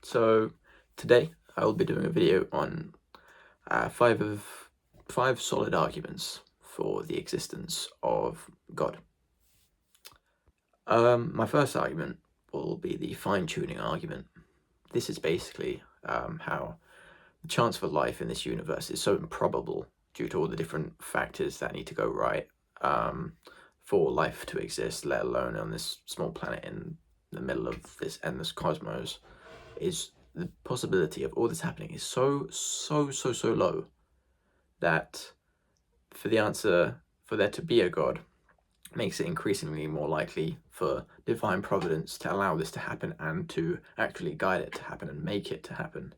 So today I will be doing a video on five solid arguments for the existence of God. My first argument will be the fine-tuning argument. This is basically how the chance for life in this universe is so improbable due to all the different factors that need to go right for life to exist, let alone on this small planet in the middle of this endless cosmos. Is the possibility of all this happening is so low that for there to be a God makes it increasingly more likely for divine providence to allow this to happen and to actually guide it to happen and make it to happen,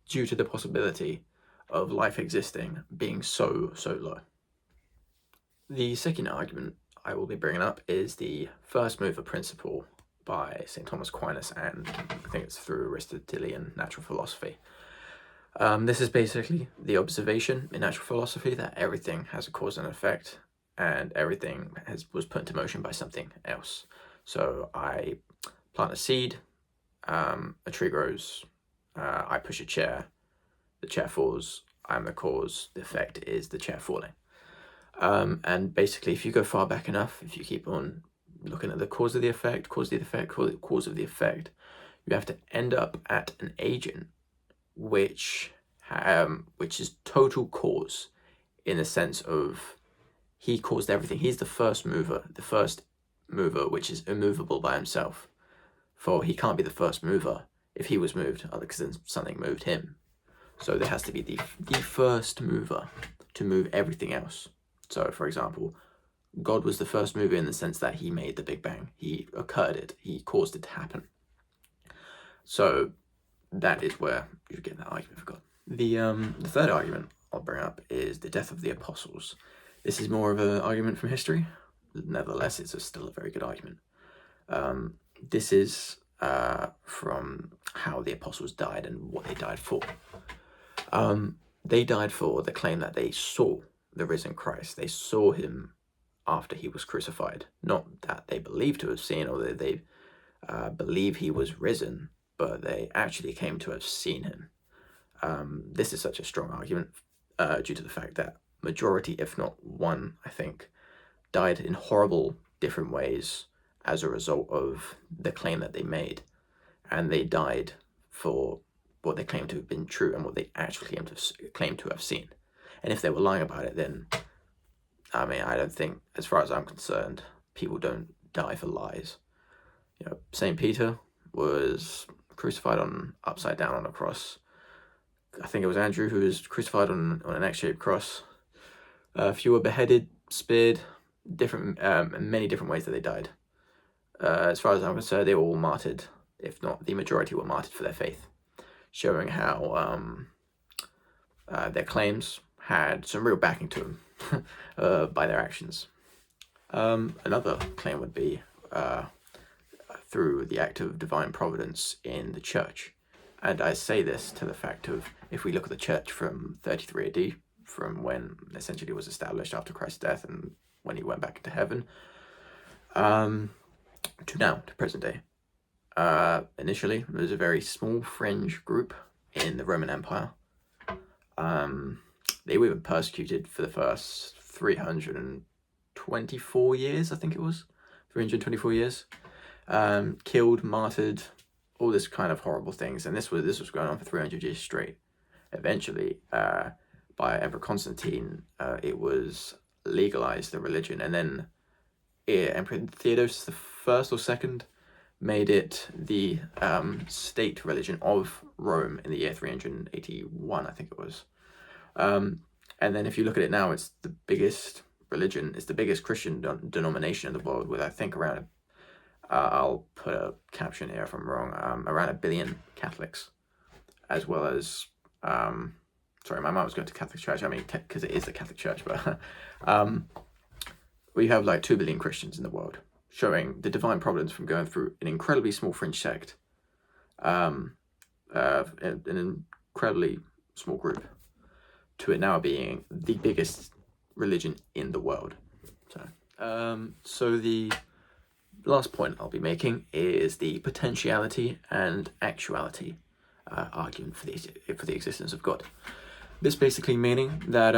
due to the possibility of life existing being so low. The second argument I will be bringing up is the first mover principle by St. Thomas Aquinas, and I think it's through Aristotelian natural philosophy. This is basically the observation in natural philosophy that everything has a cause and effect, and everything was put into motion by something else. So I plant a seed, a tree grows, I push a chair, the chair falls, I'm the cause, the effect is the chair falling. And basically, if you go far back enough, if you keep on looking at the cause of the effect, cause of the effect, you have to end up at an agent which is total cause, in the sense of he caused everything. He's the first mover which is immovable by himself. For he can't be the first mover if he was moved, because then something moved him. So there has to be the first mover to move everything else. So, for example, God was the first mover in the sense that he made the Big Bang. He occurred it. He caused it to happen. So that is where you get that argument for God. The third argument I'll bring up is the death of the apostles. This is more of an argument from history. Nevertheless, it's still a very good argument. This is from how the apostles died and what they died for. They died for the claim that they saw the risen Christ. They saw him after he was crucified. Not that they believe to have seen, or that they believe he was risen, but they actually came to have seen him. This is such a strong argument due to the fact that majority, if not one, I think, died in horrible different ways as a result of the claim that they made. And they died for what they claimed to have been true and what they actually claimed to have seen. And if they were lying about it, then, I mean, I don't think, as far as I'm concerned, people don't die for lies. You know, St. Peter was crucified upside down on a cross. I think it was Andrew who was crucified on an X-shaped cross. A few were beheaded, speared, many different ways that they died. As far as I'm concerned, they were all martyred, if not the majority were martyred for their faith, showing how their claims had some real backing to them by their actions. Another claim would be through the act of divine providence in the church. And I say this to the fact of, if we look at the church from 33 AD, from when essentially it was established after Christ's death and when he went back into heaven, to now, to present day. Initially, there was a very small fringe group in the Roman Empire. They were even persecuted for the first 324 years, I think it was. 324 years. Killed, martyred, all this kind of horrible things. And this was going on for 300 years straight. Eventually, by Emperor Constantine, it was legalized, the religion. And then Emperor Theodosius the First or Second made it the state religion of Rome in the year 381, I think it was. And then if you look at it now, it's the biggest religion, it's the biggest Christian denomination in the world, with, I think, around, I'll put a caption here if I'm wrong, around 1 billion Catholics, as well as, sorry, my mum was going to Catholic Church, I mean, because it is the Catholic Church, but we have like 2 billion Christians in the world, showing the divine providence from going through an incredibly small fringe sect, an incredibly small group, to it now being the biggest religion in the world. So the last point I'll be making is the potentiality and actuality argument for the existence of God. This basically meaning that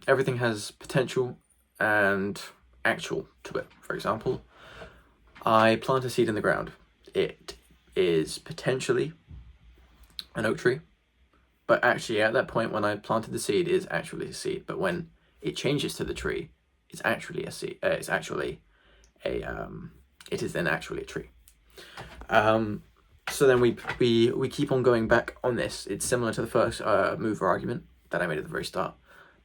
everything has potential and actual to it. For example, I plant a seed in the ground. It is potentially an oak tree, but actually at that point when I planted the seed, it is actually a seed. But when it changes to the tree, it's actually a seed. It is then actually a tree. So then we keep on going back on this. It's similar to the first mover argument that I made at the very start,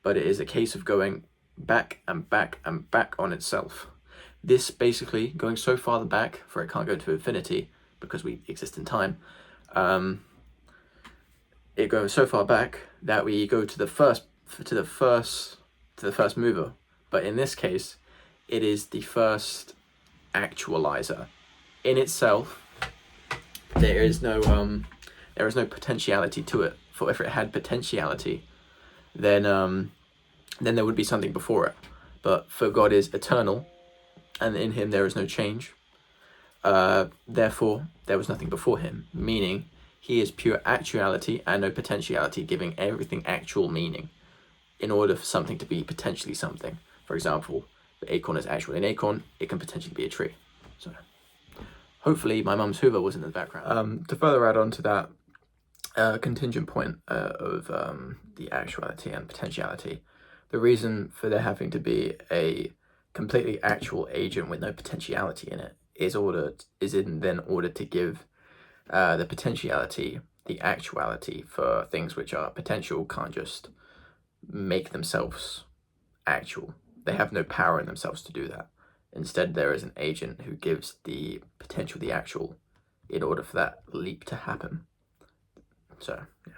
but it is a case of going back and back and back on itself. This basically going so far back, for it can't go to infinity because we exist in time. It goes so far back that we go to the first mover, but in this case, it is the first actualizer. In itself, there is no potentiality to it. For if it had potentiality, then there would be something before it. But for God is eternal, and in him there is no change. Therefore, there was nothing before him, meaning he is pure actuality and no potentiality, giving everything actual meaning in order for something to be potentially something. For example, the acorn is actually an acorn, it can potentially be a tree. So hopefully my mum's Hoover was in the background. To further add on to that contingent point of the actuality and potentiality, the reason for there having to be a completely actual agent with no potentiality in it is in order to give the potentiality, the actuality for things which are potential can't just make themselves actual. They have no power in themselves to do that. Instead, there is an agent who gives the potential, the actual, in order for that leap to happen. So, yeah.